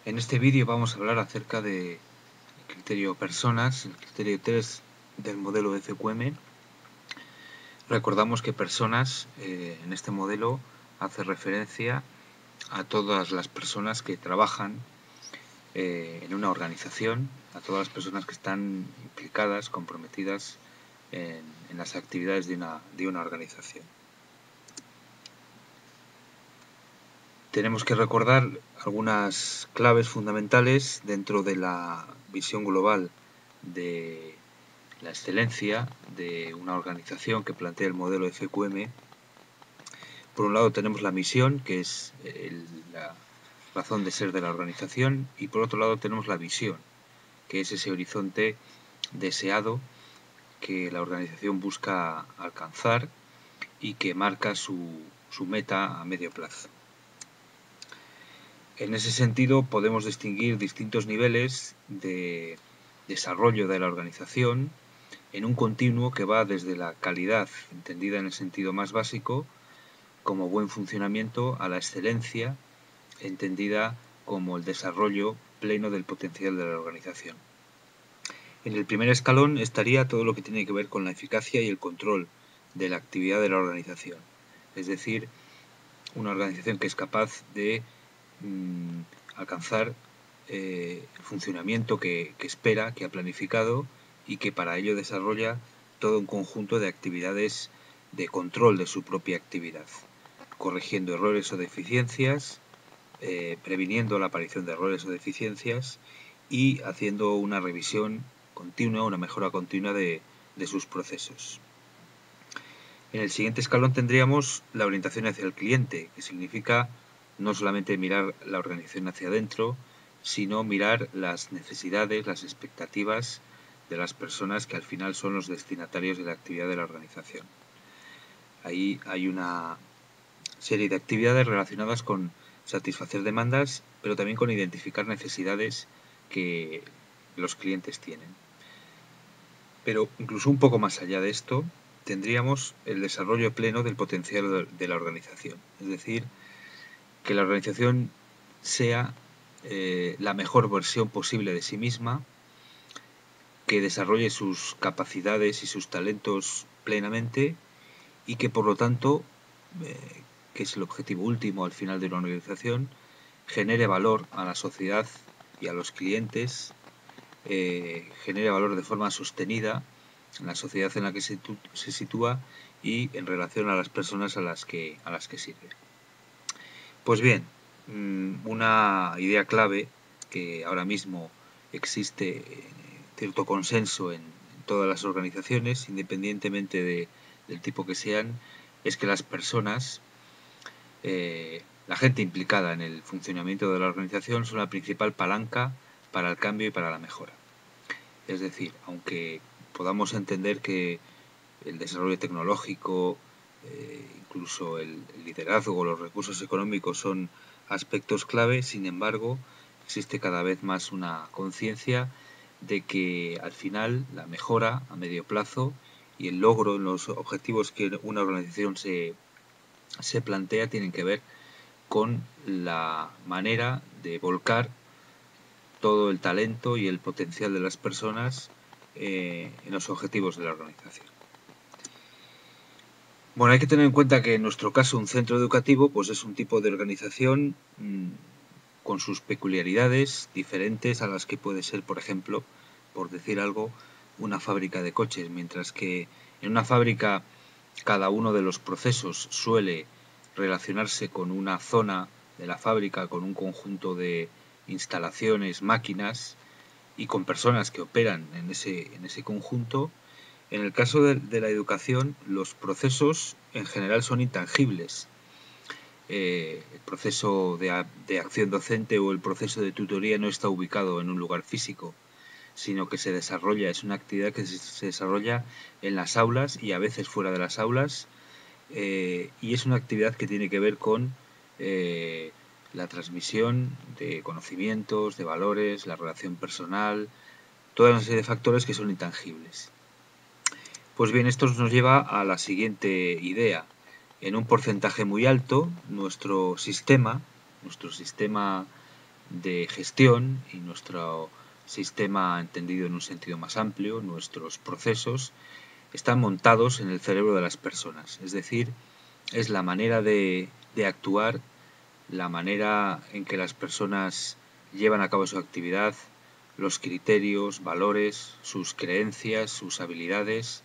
En este vídeo vamos a hablar acerca del criterio personas, el criterio 3 del modelo FQM. Recordamos que personas en este modelo hace referencia a todas las personas que trabajan en una organización, a todas las personas que están implicadas, comprometidas en las actividades de una organización. Tenemos que recordar algunas claves fundamentales dentro de la visión global de la excelencia de una organización que plantea el modelo FQM. Por un lado tenemos la misión, que es la razón de ser de la organización, y por otro lado tenemos la visión, que es ese horizonte deseado que la organización busca alcanzar y que marca su meta a medio plazo. En ese sentido podemos distinguir distintos niveles de desarrollo de la organización en un continuo que va desde la calidad, entendida en el sentido más básico, como buen funcionamiento, a la excelencia, entendida como el desarrollo pleno del potencial de la organización. En el primer escalón estaría todo lo que tiene que ver con la eficacia y el control de la actividad de la organización. Es decir, una organización que es capaz de alcanzar el funcionamiento que espera, que ha planificado y que para ello desarrolla todo un conjunto de actividades de control de su propia actividad, corrigiendo errores o deficiencias, previniendo la aparición de errores o deficiencias y haciendo una revisión continua, una mejora continua de sus procesos. En el siguiente escalón tendríamos la orientación hacia el cliente, que significa no solamente mirar la organización hacia adentro, sino mirar las necesidades, las expectativas de las personas que al final son los destinatarios de la actividad de la organización. Ahí hay una serie de actividades relacionadas con satisfacer demandas, pero también con identificar necesidades que los clientes tienen. Pero incluso un poco más allá de esto, tendríamos el desarrollo pleno del potencial de la organización. Es decir, que la organización sea la mejor versión posible de sí misma, que desarrolle sus capacidades y sus talentos plenamente y que por lo tanto, que es el objetivo último al final de una organización, genere valor a la sociedad y a los clientes, genere valor de forma sostenida en la sociedad en la que se sitúa y en relación a las personas a las que sirve. Pues bien, una idea clave que ahora mismo existe cierto consenso en todas las organizaciones, independientemente del tipo que sean, es que las personas, la gente implicada en el funcionamiento de la organización, son la principal palanca para el cambio y para la mejora. Es decir, aunque podamos entender que el desarrollo tecnológico, incluso el liderazgo, los recursos económicos son aspectos clave, sin embargo, existe cada vez más una conciencia de que al final la mejora a medio plazo y el logro en los objetivos que una organización se plantea tienen que ver con la manera de volcar todo el talento y el potencial de las personas en los objetivos de la organización. Bueno, hay que tener en cuenta que en nuestro caso un centro educativo pues es un tipo de organización con sus peculiaridades diferentes a las que puede ser, por ejemplo, por decir algo, una fábrica de coches, mientras que en una fábrica cada uno de los procesos suele relacionarse con una zona de la fábrica, con un conjunto de instalaciones, máquinas y con personas que operan en ese conjunto. En el caso de la educación, los procesos en general son intangibles. El proceso de acción docente o el proceso de tutoría no está ubicado en un lugar físico, sino que se desarrolla, es una actividad que se desarrolla en las aulas y a veces fuera de las aulas, y es una actividad que tiene que ver con la transmisión de conocimientos, de valores, la relación personal, toda una serie de factores que son intangibles. Pues bien, esto nos lleva a la siguiente idea. En un porcentaje muy alto, nuestro sistema de gestión y nuestro sistema entendido en un sentido más amplio, nuestros procesos, están montados en el cerebro de las personas. Es decir, es la manera de actuar, la manera en que las personas llevan a cabo su actividad, los criterios, valores, sus creencias, sus habilidades.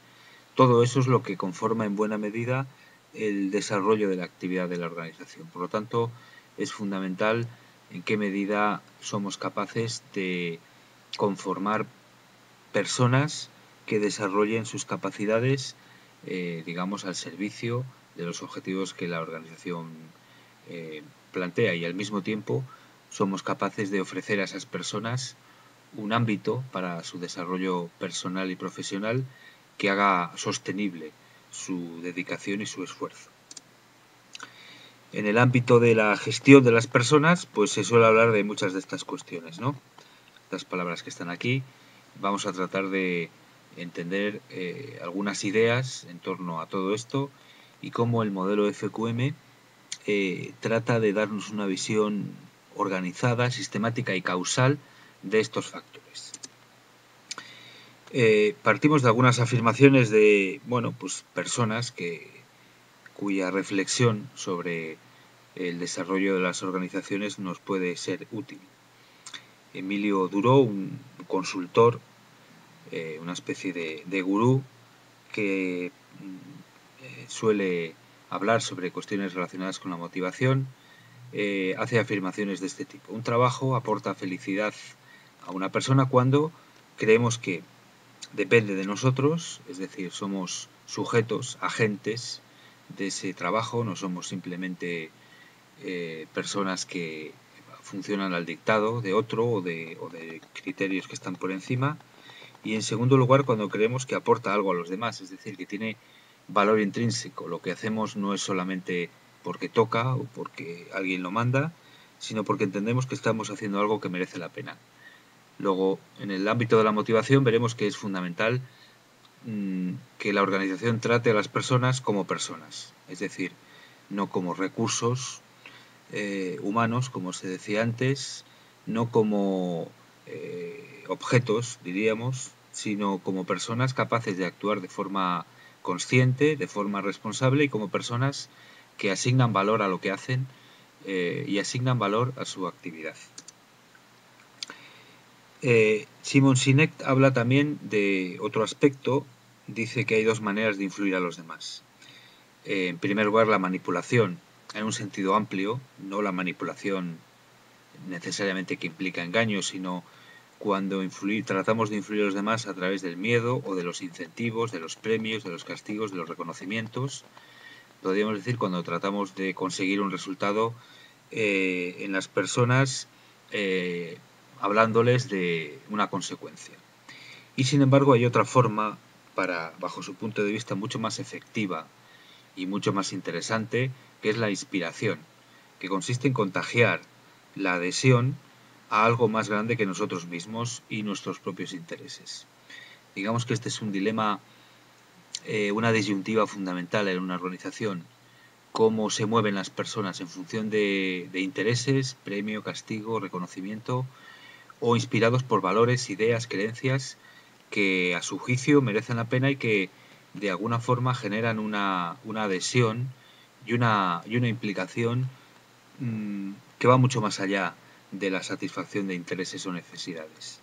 Todo eso es lo que conforma en buena medida el desarrollo de la actividad de la organización. Por lo tanto, es fundamental en qué medida somos capaces de conformar personas que desarrollen sus capacidades, digamos, al servicio de los objetivos que la organización plantea, y al mismo tiempo somos capaces de ofrecer a esas personas un ámbito para su desarrollo personal y profesional que haga sostenible su dedicación y su esfuerzo. En el ámbito de la gestión de las personas, pues se suele hablar de muchas de estas cuestiones, ¿no? Estas palabras que están aquí. Vamos a tratar de entender algunas ideas en torno a todo esto y cómo el modelo FQM trata de darnos una visión organizada, sistemática y causal de estos factores. Partimos de algunas afirmaciones de, pues personas cuya reflexión sobre el desarrollo de las organizaciones nos puede ser útil. Emilio Duró, un consultor, una especie de gurú que suele hablar sobre cuestiones relacionadas con la motivación, hace afirmaciones de este tipo. Un trabajo aporta felicidad a una persona cuando creemos que depende de nosotros, es decir, somos sujetos, agentes de ese trabajo, no somos simplemente personas que funcionan al dictado de otro o de criterios que están por encima. Y en segundo lugar, cuando creemos que aporta algo a los demás, es decir, que tiene valor intrínseco. Lo que hacemos no es solamente porque toca o porque alguien lo manda, sino porque entendemos que estamos haciendo algo que merece la pena. Luego, en el ámbito de la motivación, veremos que es fundamental que la organización trate a las personas como personas, es decir, no como recursos humanos, como se decía antes, no como objetos, diríamos, sino como personas capaces de actuar de forma consciente, de forma responsable y como personas que asignan valor a lo que hacen y asignan valor a su actividad. Simon Sinek habla también de otro aspecto, dice que hay dos maneras de influir a los demás. En primer lugar, la manipulación, en un sentido amplio, no la manipulación necesariamente que implica engaño, sino cuando tratamos de influir a los demás a través del miedo o de los incentivos, de los premios, de los castigos, de los reconocimientos. Podríamos decir cuando tratamos de conseguir un resultado en las personas hablándoles de una consecuencia. Y sin embargo hay otra forma, bajo su punto de vista, mucho más efectiva y mucho más interesante, que es la inspiración, que consiste en contagiar la adhesión a algo más grande que nosotros mismos y nuestros propios intereses. Digamos que este es un dilema, una disyuntiva fundamental en una organización: cómo se mueven las personas en función de intereses, premio, castigo, reconocimiento, o inspirados por valores, ideas, creencias que a su juicio merecen la pena y que de alguna forma generan una adhesión y una implicación que va mucho más allá de la satisfacción de intereses o necesidades.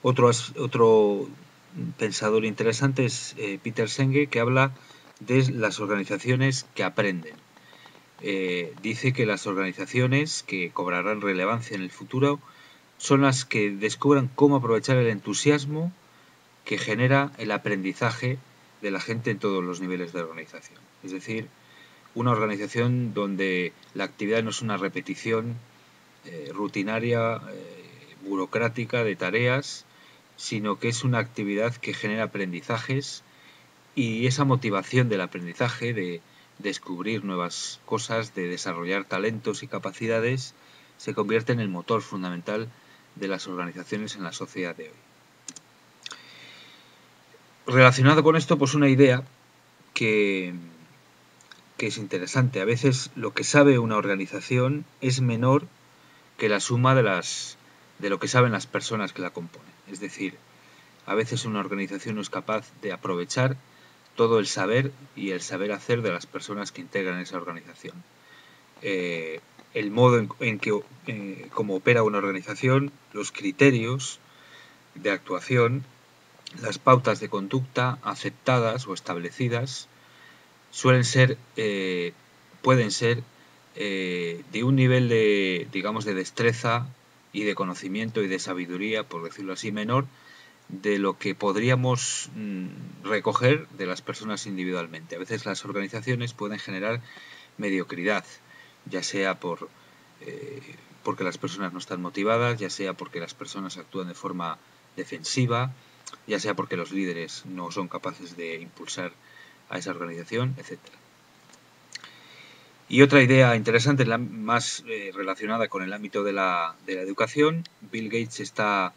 Otro pensador interesante es Peter Senge, que habla de las organizaciones que aprenden. Dice que las organizaciones que cobrarán relevancia en el futuro son las que descubran cómo aprovechar el entusiasmo que genera el aprendizaje de la gente en todos los niveles de organización. Es decir, una organización donde la actividad no es una repetición rutinaria, burocrática de tareas, sino que es una actividad que genera aprendizajes, y esa motivación del aprendizaje, de descubrir nuevas cosas, de desarrollar talentos y capacidades, se convierte en el motor fundamental de las organizaciones en la sociedad de hoy. Relacionado con esto, pues una idea que es interesante. A veces lo que sabe una organización es menor que la suma de lo que saben las personas que la componen. Es decir, a veces una organización no es capaz de aprovechar todo el saber y el saber hacer de las personas que integran esa organización. El modo en que como opera una organización, los criterios de actuación, las pautas de conducta aceptadas o establecidas pueden ser de un nivel de, digamos, de destreza y de conocimiento y de sabiduría, por decirlo así, menor de lo que podríamos recoger de las personas individualmente. A veces las organizaciones pueden generar mediocridad, ya sea porque las personas no están motivadas, ya sea porque las personas actúan de forma defensiva, ya sea porque los líderes no son capaces de impulsar a esa organización, etc. Y otra idea interesante, más relacionada con el ámbito de la educación, Bill Gates está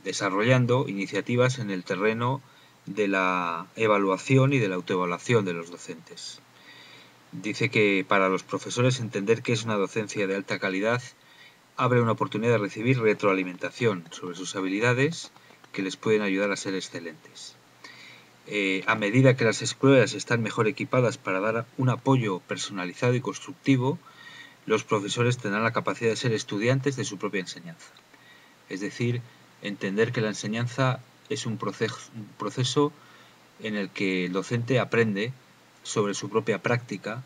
desarrollando iniciativas en el terreno de la evaluación y de la autoevaluación de los docentes. Dice que para los profesores entender qué es una docencia de alta calidad abre una oportunidad de recibir retroalimentación sobre sus habilidades que les pueden ayudar a ser excelentes. A medida que las escuelas están mejor equipadas para dar un apoyo personalizado y constructivo, los profesores tendrán la capacidad de ser estudiantes de su propia enseñanza. Es decir, entender que la enseñanza es un proceso en el que el docente aprende sobre su propia práctica.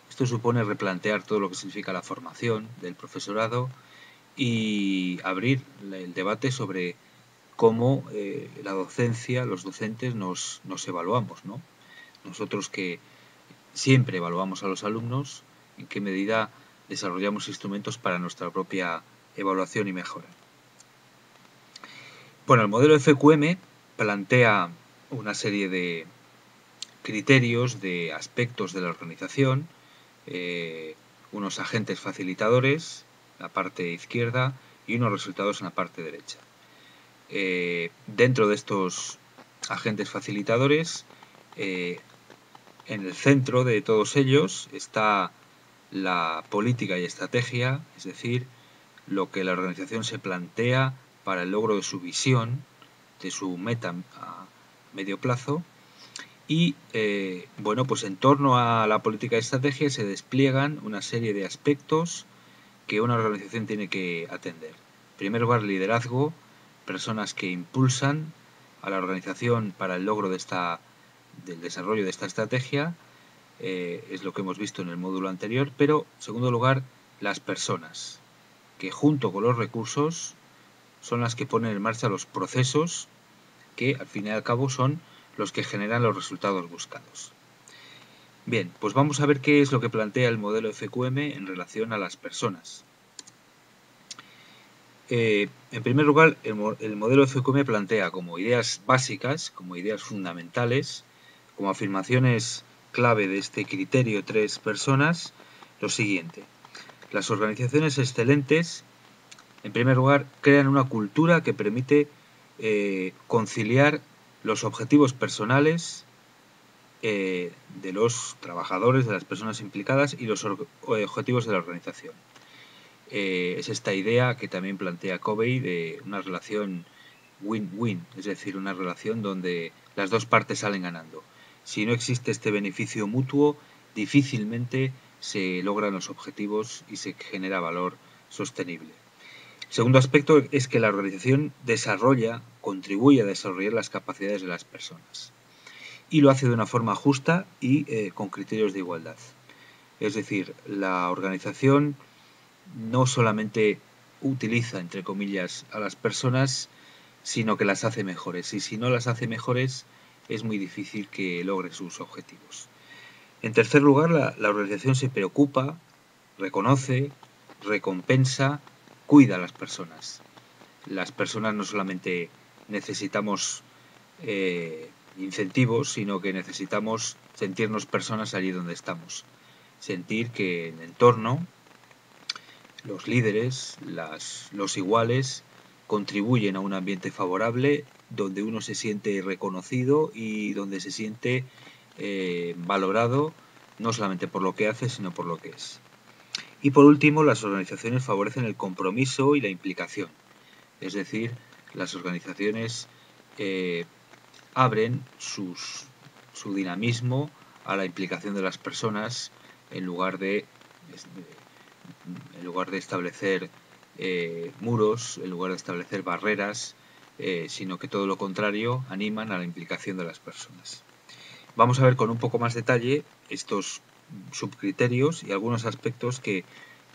Esto supone replantear todo lo que significa la formación del profesorado y abrir el debate sobre cómo la docencia, los docentes nos evaluamos, ¿no? Nosotros que siempre evaluamos a los alumnos, en qué medida desarrollamos instrumentos para nuestra propia evaluación y mejora. Bueno, el modelo FQM plantea una serie de criterios, de aspectos de la organización, unos agentes facilitadores, la parte izquierda, y unos resultados en la parte derecha. Dentro de estos agentes facilitadores, en el centro de todos ellos está la política y estrategia, es decir, lo que la organización se plantea para el logro de su visión, de su meta a medio plazo. Y bueno, pues en torno a la política y estrategia se despliegan una serie de aspectos que una organización tiene que atender. En primer lugar, liderazgo, personas que impulsan a la organización para el logro del desarrollo de esta estrategia, es lo que hemos visto en el módulo anterior, pero en segundo lugar, las personas, que junto con los recursos son las que ponen en marcha los procesos que al fin y al cabo son los que generan los resultados buscados. Bien, pues vamos a ver qué es lo que plantea el modelo FQM en relación a las personas. En primer lugar, el modelo FQM plantea como ideas básicas, como ideas fundamentales, como afirmaciones clave de este criterio 3 personas, lo siguiente. Las organizaciones excelentes, en primer lugar, crean una cultura que permite conciliar los objetivos personales de los trabajadores, de las personas implicadas y los objetivos de la organización. Es esta idea que también plantea Covey de una relación win-win, es decir, una relación donde las dos partes salen ganando. Si no existe este beneficio mutuo, difícilmente se logran los objetivos y se genera valor sostenible. El segundo aspecto es que la organización contribuye a desarrollar las capacidades de las personas y lo hace de una forma justa y con criterios de igualdad. Es decir, la organización no solamente utiliza, entre comillas, a las personas, sino que las hace mejores. Y si no las hace mejores, es muy difícil que logre sus objetivos. En tercer lugar, la organización se preocupa, reconoce, recompensa, cuida a las personas. Las personas no solamente necesitamos incentivos, sino que necesitamos sentirnos personas allí donde estamos. Sentir que en el entorno los líderes, los iguales, contribuyen a un ambiente favorable donde uno se siente reconocido y donde se siente valorado no solamente por lo que hace, sino por lo que es. Y por último, las organizaciones favorecen el compromiso y la implicación. Es decir, las organizaciones abren su dinamismo a la implicación de las personas en lugar de establecer muros, en lugar de establecer barreras, sino que todo lo contrario, animan a la implicación de las personas. Vamos a ver con un poco más detalle estos subcriterios y algunos aspectos que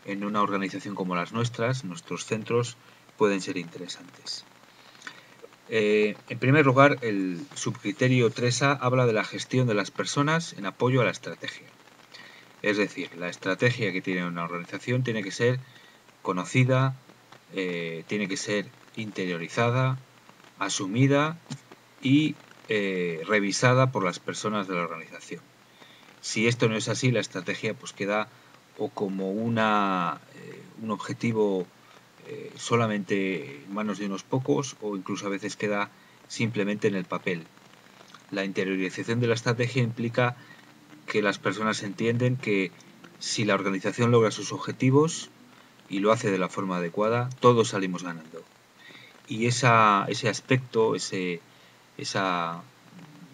en una organización como las nuestras, nuestros centros, pueden ser interesantes. En primer lugar, el subcriterio 3A habla de la gestión de las personas en apoyo a la estrategia. Es decir, la estrategia que tiene una organización tiene que ser conocida, tiene que ser interiorizada, asumida y revisada por las personas de la organización. Si esto no es así, la estrategia pues queda o como un objetivo solamente en manos de unos pocos, o incluso a veces queda simplemente en el papel. La interiorización de la estrategia implica que las personas entienden que si la organización logra sus objetivos y lo hace de la forma adecuada, todos salimos ganando. Y ese aspecto, esa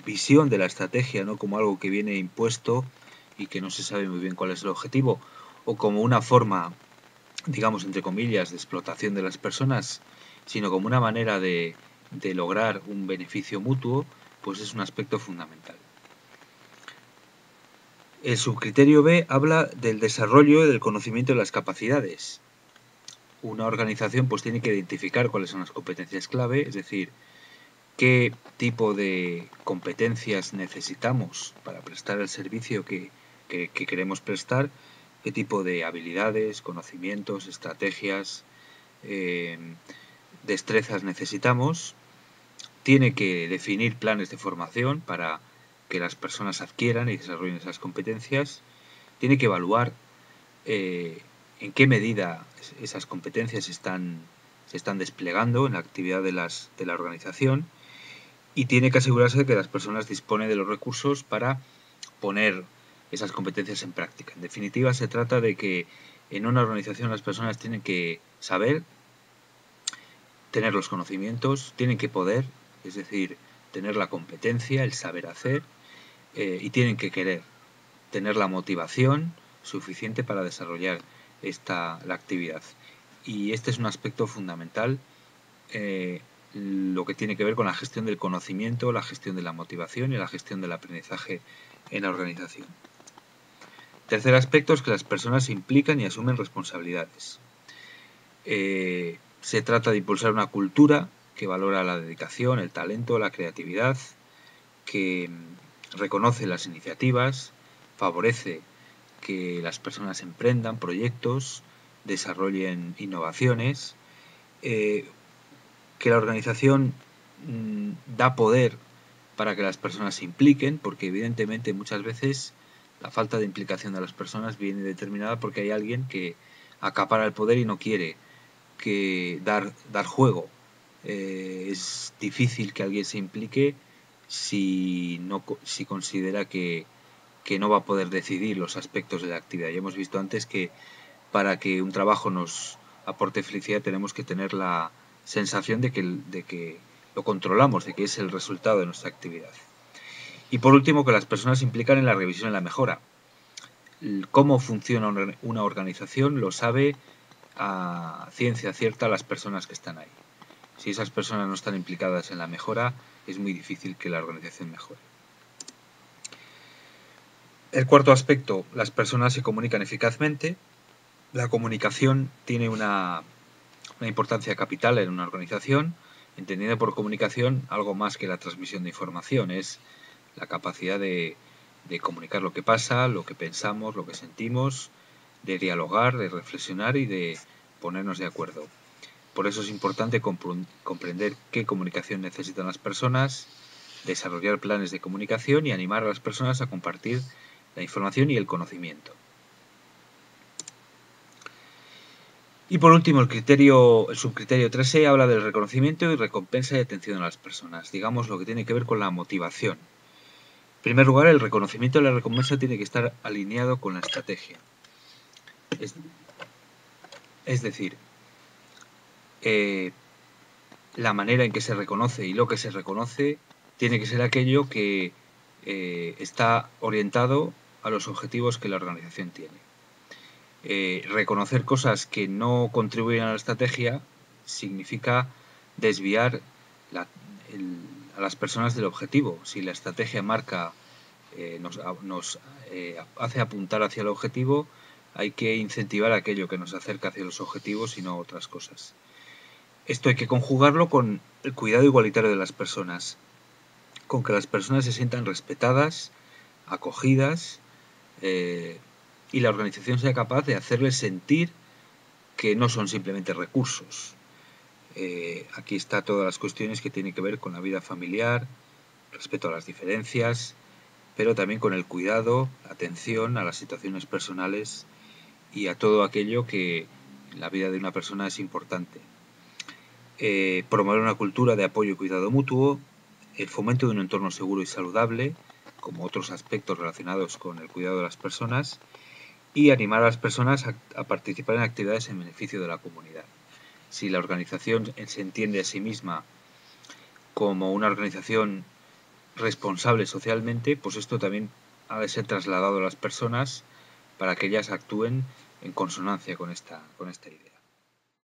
visión de la estrategia, ¿no?, como algo que viene impuesto y que no se sabe muy bien cuál es el objetivo, o como una forma, digamos, entre comillas, de explotación de las personas, sino como una manera de lograr un beneficio mutuo, pues es un aspecto fundamental. El subcriterio B habla del desarrollo y del conocimiento de las capacidades. Una organización pues tiene que identificar cuáles son las competencias clave, es decir, qué tipo de competencias necesitamos para prestar el servicio que queremos prestar, qué tipo de habilidades, conocimientos, estrategias, destrezas necesitamos. Tiene que definir planes de formación para que las personas adquieran y desarrollen esas competencias. Tiene que evaluar en qué medida esas competencias se están desplegando en la actividad de la organización, y tiene que asegurarse de que las personas disponen de los recursos para poner esas competencias en práctica. En definitiva, se trata de que en una organización las personas tienen que saber, tener los conocimientos, tienen que poder, es decir, tener la competencia, el saber hacer, y tienen que querer, tener la motivación suficiente para desarrollar la actividad. Y este es un aspecto fundamental, lo que tiene que ver con la gestión del conocimiento, la gestión de la motivación y la gestión del aprendizaje en la organización. Tercer aspecto es que las personas se implican y asumen responsabilidades. Se trata de impulsar una cultura que valora la dedicación, el talento, la creatividad, que reconoce las iniciativas, favorece que las personas emprendan proyectos, desarrollen innovaciones, que la organización da poder para que las personas se impliquen, porque evidentemente muchas veces la falta de implicación de las personas viene determinada porque hay alguien que acapara el poder y no quiere dar juego. Es difícil que alguien se implique si considera que no va a poder decidir los aspectos de la actividad. Ya hemos visto antes que para que un trabajo nos aporte felicidad tenemos que tener la sensación de que lo controlamos, de que es el resultado de nuestra actividad. Y por último, que las personas se implican en la revisión y la mejora. Cómo funciona una organización lo sabe a ciencia cierta las personas que están ahí. Si esas personas no están implicadas en la mejora, es muy difícil que la organización mejore. El cuarto aspecto, las personas se comunican eficazmente. La comunicación tiene una importancia capital en una organización, entendiendo por comunicación algo más que la transmisión de información, es la capacidad de comunicar lo que pasa, lo que pensamos, lo que sentimos, de dialogar, de reflexionar y de ponernos de acuerdo. Por eso es importante comprender qué comunicación necesitan las personas, desarrollar planes de comunicación y animar a las personas a compartir la información y el conocimiento. Y por último, el subcriterio 3E habla del reconocimiento y recompensa y atención a las personas, digamos lo que tiene que ver con la motivación. En primer lugar, el reconocimiento y la recompensa tiene que estar alineado con la estrategia. Es decir, la manera en que se reconoce y lo que se reconoce tiene que ser aquello que está orientado a los objetivos que la organización tiene. Reconocer cosas que no contribuyen a la estrategia significa desviar a las personas del objetivo. Si la estrategia marca, nos hace apuntar hacia el objetivo, hay que incentivar aquello que nos acerca hacia los objetivos y no otras cosas. Esto hay que conjugarlo con el cuidado igualitario de las personas, con que las personas se sientan respetadas, acogidas, y la organización sea capaz de hacerles sentir que no son simplemente recursos. Aquí está todas las cuestiones que tienen que ver con la vida familiar, respeto a las diferencias, pero también con el cuidado, la atención a las situaciones personales y a todo aquello que en la vida de una persona es importante. Promover una cultura de apoyo y cuidado mutuo, el fomento de un entorno seguro y saludable, como otros aspectos relacionados con el cuidado de las personas, y animar a las personas a participar en actividades en beneficio de la comunidad. Si la organización se entiende a sí misma como una organización responsable socialmente, pues esto también ha de ser trasladado a las personas para que ellas actúen en consonancia con esta idea.